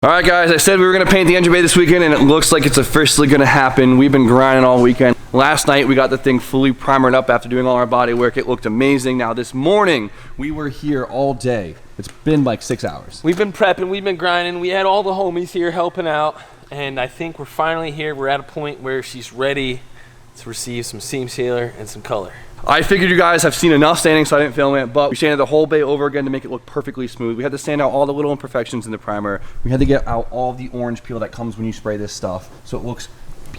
All right, guys, I said we were going to paint the engine bay this weekend, and it looks like it's officially going to happen. We've been grinding all weekend. Last night, we got the thing fully primered up after doing all our body work. It looked amazing. Now, this morning, we were here all day. It's been like 6 hours. We've been prepping, we've been grinding. We had all the homies here helping out, and I think we're finally here. We're at a point where she's ready to receive some seam sealer and some color. I figured you guys have seen enough sanding, so I didn't film it, but we sanded the whole bay over again to make it look perfectly smooth. We had to sand out all the little imperfections in the primer. We had to get out all the orange peel that comes when you spray this stuff, so it looks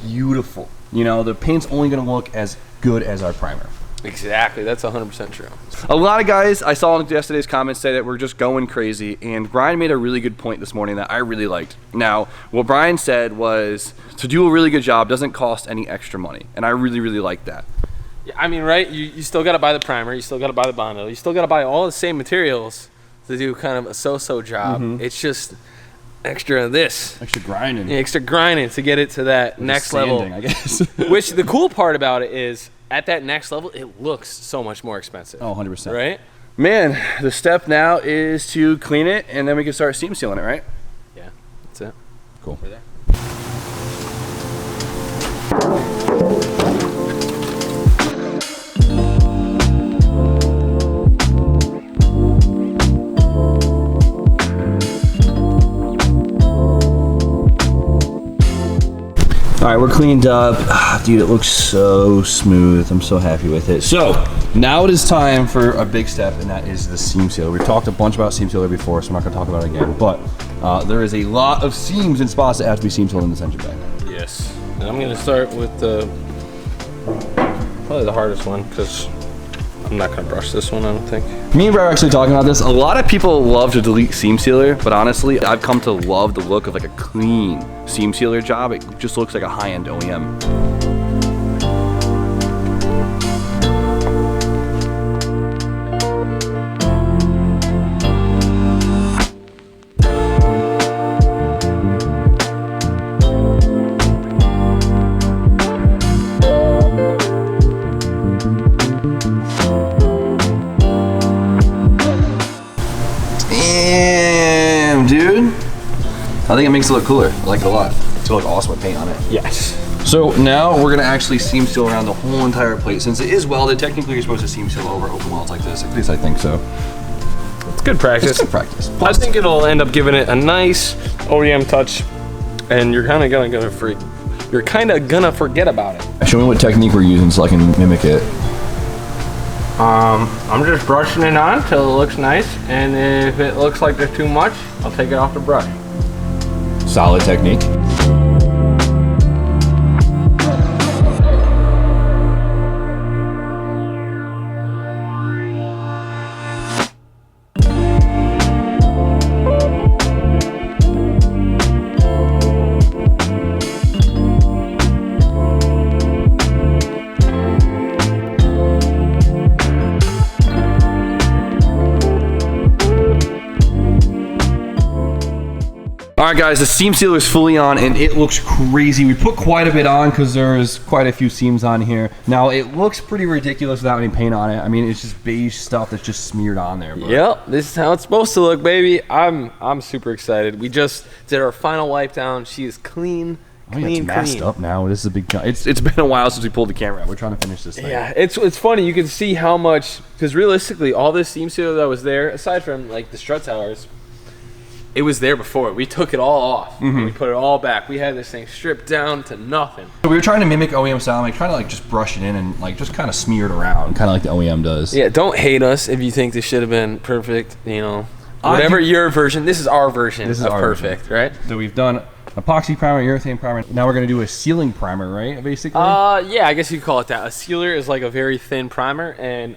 beautiful. You know, the paint's only gonna look as good as our primer. Exactly, that's 100% true. A lot of guys I saw in yesterday's comments say that we're just going crazy, and Brian made a really good point this morning that I really liked. Now, what Brian said was, to do a really good job doesn't cost any extra money, and I really, really like that. Yeah, I mean, right, you still gotta buy the primer, you still gotta buy the Bondo, you still gotta buy all the same materials to do kind of a so-so job. It's just extra of this. Extra grinding. Yeah, extra grinding to get it to that next level. I guess. Which the cool part about it is, at that next level, it looks so much more expensive. Oh, 100%. Right? Man, the step now is to clean it, and then we can start seam sealing it, right? Yeah, that's it. Cool. Over there. All right, we're cleaned up. Dude, it looks so smooth. I'm so happy with it. So now it is time for a big step, and that is the seam sealer. We've talked a bunch about seam sealer before, so I'm not gonna talk about it again, but there is a lot of seams and spots that have to be seam sealed in this engine bay. Yes. And I'm gonna start with probably the hardest one, because I'm not gonna brush this one, I don't think. Me and Brad are actually talking about this. A lot of people love to delete seam sealer, but honestly, I've come to love the look of like a clean seam sealer job. It just looks like a high-end OEM. Damn, dude. I think it makes it look cooler. I like it a lot. It's gonna look awesome with paint on it. Yes. So now we're gonna actually seam seal around the whole entire plate. Since it is welded, technically you're supposed to seam seal over open welds like this. At least I think so. It's good practice. It's good practice. I think it'll end up giving it a nice OEM touch, and you're kind of gonna forget about it. Show me what technique we're using so I can mimic it. I'm just brushing it on till it looks nice, and if it looks like there's too much, I'll take it off the brush. Solid technique. All right, guys, the seam sealer is fully on, and it looks crazy. We put quite a bit on because there's quite a few seams on here. Now, it looks pretty ridiculous without any paint on it. I mean, it's just beige stuff that's just smeared on there. But. Yep, this is how it's supposed to look, baby. I'm super excited. We just did our final wipe down. She is clean. It's masked up now. This is a big job. It's been a while since we pulled the camera out. We're trying to finish this thing. Yeah, it's funny. You can see how much, because realistically, all this seam sealer that was there, aside from like the strut towers, it was there before. We took it all off. And we put it all back. We had this thing stripped down to nothing. So we were trying to mimic OEM style, like trying to like just brush it in and like just kind of smear it around, kind of like the OEM does. Yeah, don't hate us if you think this should have been perfect. You know, whatever your version. This is our version of perfect, right? So we've done epoxy primer, urethane primer. Now we're gonna do a sealing primer, right? Basically. Yeah, I guess you could call it that. A sealer is like a very thin primer, and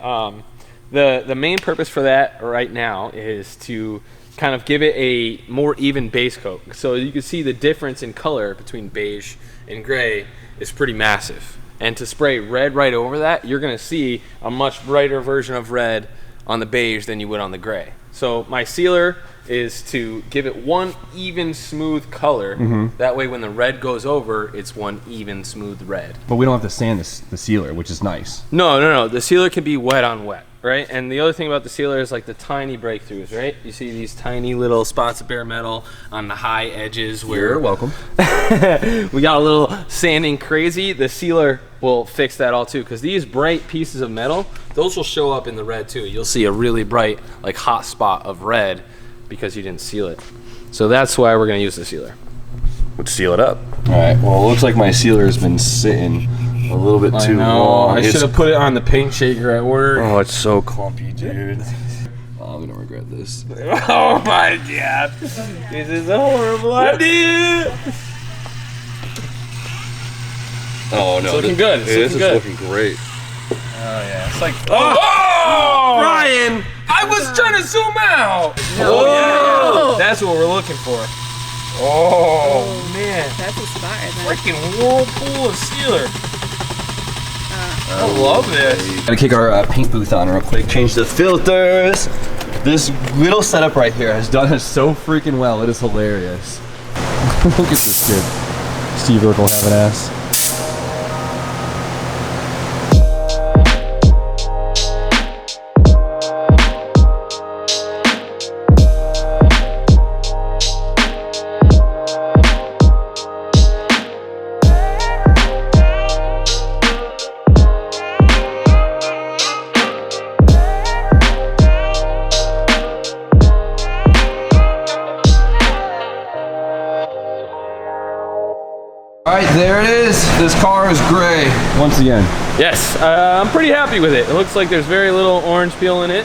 the main purpose for that right now is to kind of give it a more even base coat. So you can see the difference in color between beige and gray is pretty massive. And to spray red right over that, you're gonna see a much brighter version of red on the beige than you would on the gray. So my sealer is to give it one even smooth color. That way when the red goes over, it's one even smooth red. But we don't have to sand the sealer, which is nice. No. The sealer can be wet on wet. right? And the other thing about the sealer is like the tiny breakthroughs, right? You see these tiny little spots of bare metal on the high edges where You're welcome. we got a little sanding crazy. The sealer will fix that all too, because these bright pieces of metal, those will show up in the red too. You'll see a really bright, like hot spot of red because you didn't seal it. So that's why we're gonna use the sealer. Let's seal it up. All right, well, it looks like my sealer has been sitting a little bit too long. I should have put it on the paint shaker at work. Oh, it's so clumpy, dude. Oh, I'm gonna regret this. Oh my god. This is a horrible idea. Oh, no. It's looking good. It's looking great. Oh yeah. It's like oh, Ryan! I was trying to zoom out. Oh, yeah. That's what we're looking for. Oh man. That's a spot right there. Freaking whirlpool of sealer. I love this. Gotta kick our paint booth on real quick, change the filters. This little setup right here has done us so freaking well, it is hilarious. Look at this kid. Steve Urkel will have an ass. Alright, there it is. This car is gray once again. Yes, I'm pretty happy with it. It looks like there's very little orange peel in it.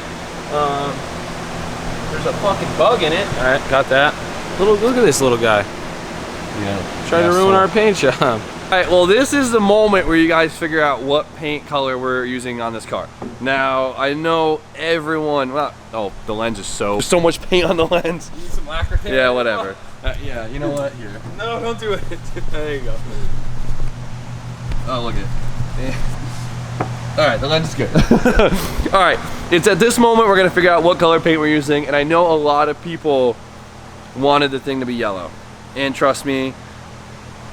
There's a fucking bug in it. All right, got that. Look at this little guy. Yeah. Trying to ruin our paint job. All right, well, this is the moment where you guys figure out what paint color we're using on this car. Now, I know everyone, well, oh, the lens is there's so much paint on the lens. Need some lacquer tape? Yeah, whatever. Yeah, you know what? Here. No, don't do it. There you go. Oh, look at it. All right, the lens is good. All right, it's at this moment we're gonna figure out what color paint we're using, and I know a lot of people wanted the thing to be yellow. And trust me,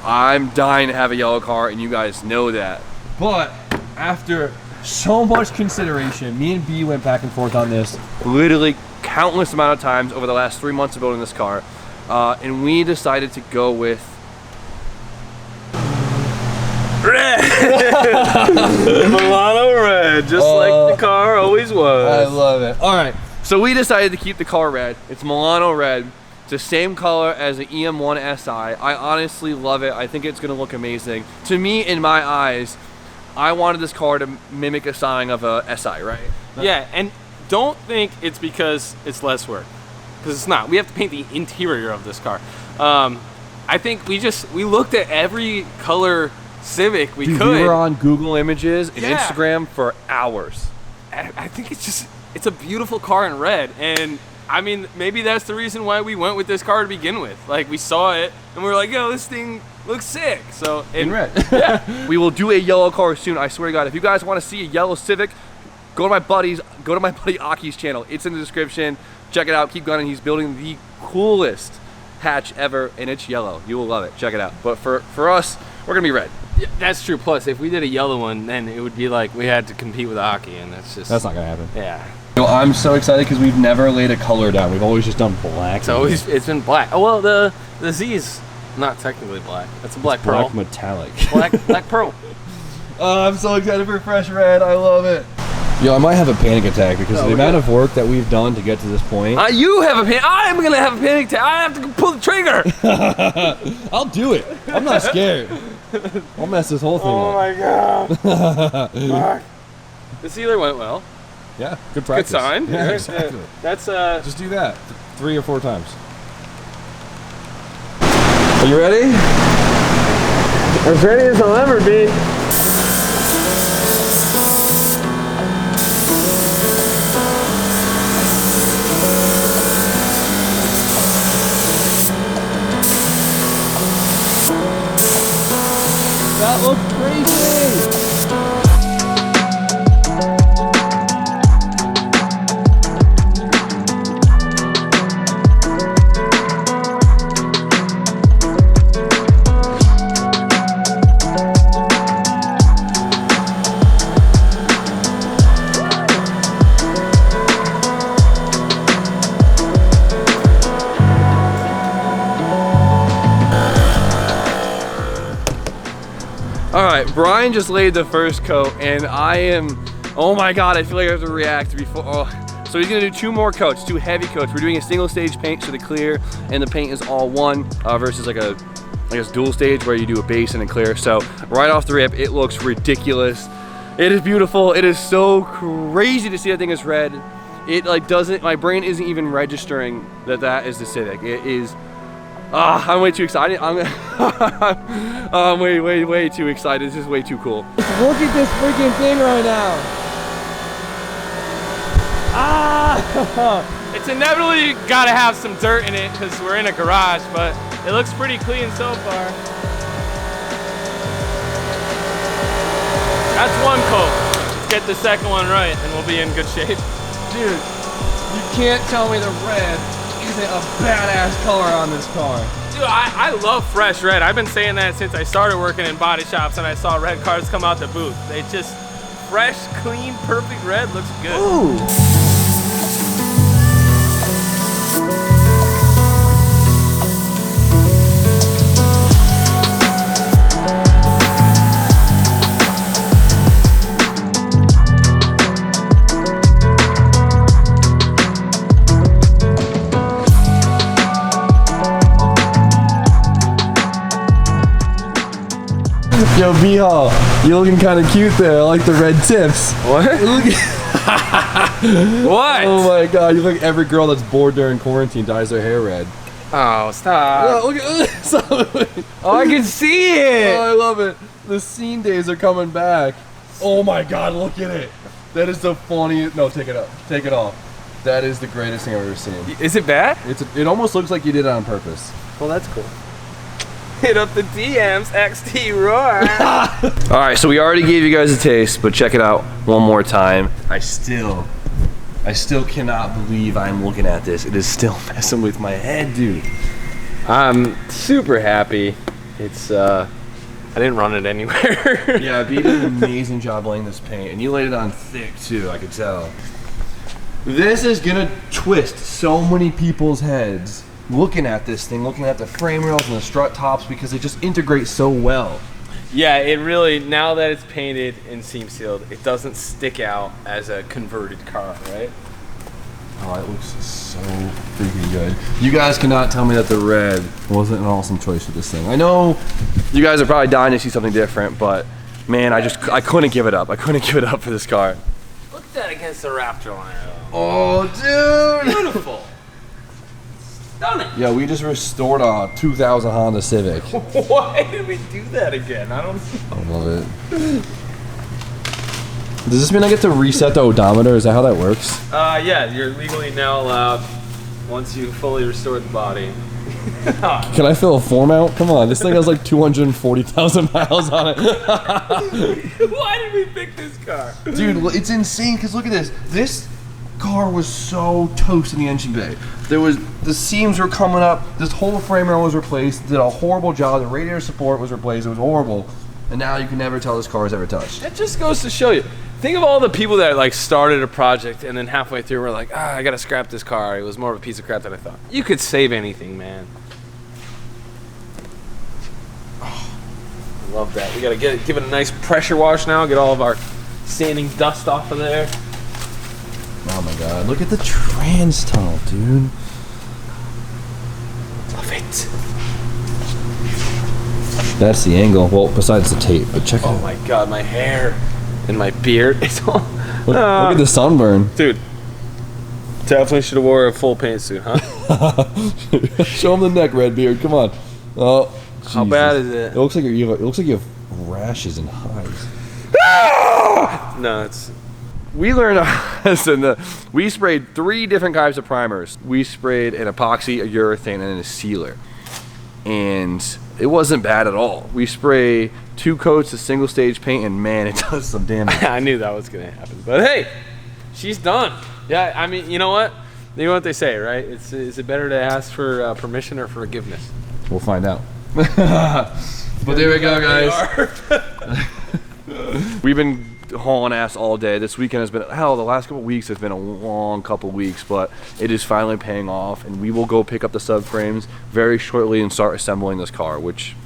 I'm dying to have a yellow car, and you guys know that. But after so much consideration, me and B went back and forth on this literally countless amount of times over the last 3 months of building this car. And we decided to go with red. Milano red, just like the car always was. I love it. All right, so we decided to keep the car red. It's Milano red. It's the same color as the EM1 SI. I honestly love it. I think it's gonna look amazing. To me, in my eyes, I wanted this car to mimic a styling of a SI, right? Yeah, and don't think it's because it's less work. Because it's not. We have to paint the interior of this car. I think we looked at every color Civic we Dude, could. we were on Google Images and Yeah. Instagram for hours. I think it's a beautiful car in red. And I mean, maybe that's the reason why we went with this car to begin with. Like, we saw it and we were like, yo, this thing looks sick. So In red. Yeah. We will do a yellow car soon, I swear to God. If you guys want to see a yellow Civic, go to my buddy Aki's channel. It's in the description. Check it out. Keep going. He's building the coolest hatch ever, and it's yellow. You will love it. Check it out. But for us, we're gonna be red. Yeah, that's true. Plus, if we did a yellow one, then it would be like we had to compete with Aki, and that's not gonna happen. Yeah. Yo, I'm so excited because we've never laid a color down. We've always just done black. It's been black. Oh well, the Z's not technically black. That's a black pearl. black metallic. Black pearl. Oh, I'm so excited for fresh red. I love it. Yo, I might have a panic attack because the amount of work that we've done to get to this point. You have a panic. I'm gonna have a panic attack. I have to pull the trigger. I'll do it. I'm not scared. I'll mess this whole thing Oh up. my god. The sealer went well. Yeah, good practice. Good sign. Yeah, exactly. That's Just do that 3 or 4 times. Are you ready? as ready as I'll ever be. That looks crazy! All right, Brian just laid the first coat, and I am, oh my God, I feel like I have to react before. Oh. So he's gonna do 2 more coats, 2 heavy coats. We're doing a single stage paint, so the clear and the paint is all one, versus like a, I guess, dual stage where you do a base and a clear. So right off the rip, it looks ridiculous. It is beautiful. It is so crazy to see that thing is red. It like doesn't, my brain isn't even registering that that is the Civic. It is, I'm way too excited. I'm way too excited. This is way too cool. Look at this freaking thing right now. It's inevitably gotta have some dirt in it because we're in a garage, but it looks pretty clean so far. That's one coat. Let's get the second one right and we'll be in good shape. Dude, you can't tell me the red isn't a badass color on this car. Dude, I love fresh red. I've been saying that since I started working in body shops and I saw red cars come out the booth. They just, fresh, clean, perfect red looks good. Ooh. Yo, B-Hall, you're looking kind of cute there. I like the red tips. What? What? Oh my God, you look like every girl that's bored during quarantine dyes their hair red. Oh, stop. Oh, look at Oh, I can see it. Oh, I love it. The scene days are coming back. Oh my God, look at it. That is the funniest. No, take it up. Take it off. That is the greatest thing I've ever seen. Is it bad? It almost looks like you did it on purpose. Well, that's cool. Hit up the DMs, XT Roar. All right, so we already gave you guys a taste, but check it out one more time. I still cannot believe I'm looking at this. It is still messing with my head, dude. I'm super happy. It's, I didn't run it anywhere. Yeah, B did an amazing job laying this paint, and you laid it on thick too, I could tell. This is gonna twist so many people's heads looking at this thing, looking at the frame rails and the strut tops, because they just integrate so well. Yeah, it really, now that it's painted and seam sealed, it doesn't stick out as a converted car, right? Oh, it looks so freaking good. You guys cannot tell me that the red wasn't an awesome choice for this thing. I know you guys are probably dying to see something different, but man, I couldn't give it up. I couldn't give it up for this car. Look at that against the Raptor line. Oh, dude! Beautiful. Stunning. Yeah, we just restored a 2000 Honda Civic. Why did we do that again? I don't know. I love it. Does this mean I get to reset the odometer? Is that how that works? Yeah, you're legally now allowed once you fully restore the body. Can I fill a form out? Come on, this thing has like 240,000 miles on it. Why did we pick this car? Dude, it's insane because look at this. This car was so toast in the engine bay. The seams were coming up. This whole frame rail was replaced. Did a horrible job. The radiator support was replaced. It was horrible. And now you can never tell this car is ever touched. It just goes to show you. Think of all the people that like started a project and then halfway through were like, I gotta scrap this car. It was more of a piece of crap than I thought. You could save anything, man. Oh, I love that. We gotta give it a nice pressure wash now. Get all of our sanding dust off of there. Oh my God, look at the trans tunnel, dude. Love it. That's the angle. Well, besides the tape, but check it out. Oh my God, my hair and my beard. It's all. Look at the sunburn. Dude, definitely should have wore a full paint suit, huh? Show him the neck, Redbeard. Come on. Oh, Jesus. How bad is it? It looks like you have rashes and hives. No, it's. We learned our lesson. We sprayed 3 different types of primers. We sprayed an epoxy, a urethane, and a sealer. And it wasn't bad at all. We spray 2 coats of single stage paint, and man, it does some damage. I knew that was gonna happen, but hey, she's done. Yeah, I mean, you know what? You know what they say, right? Is it better to ask for permission or forgiveness? We'll find out. But there we go, guys. We've been hauling ass all day. This weekend has been, hell, the last couple weeks has been a long couple weeks, but it is finally paying off, and we will go pick up the subframes very shortly and start assembling this car, which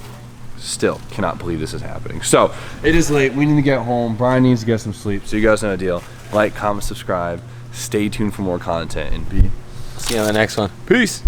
still cannot believe this is happening. So it is late. We need to get home. Brian needs to get some sleep. So you guys know the deal. Like, comment, subscribe. Stay tuned for more content, and See you on the next one. peace.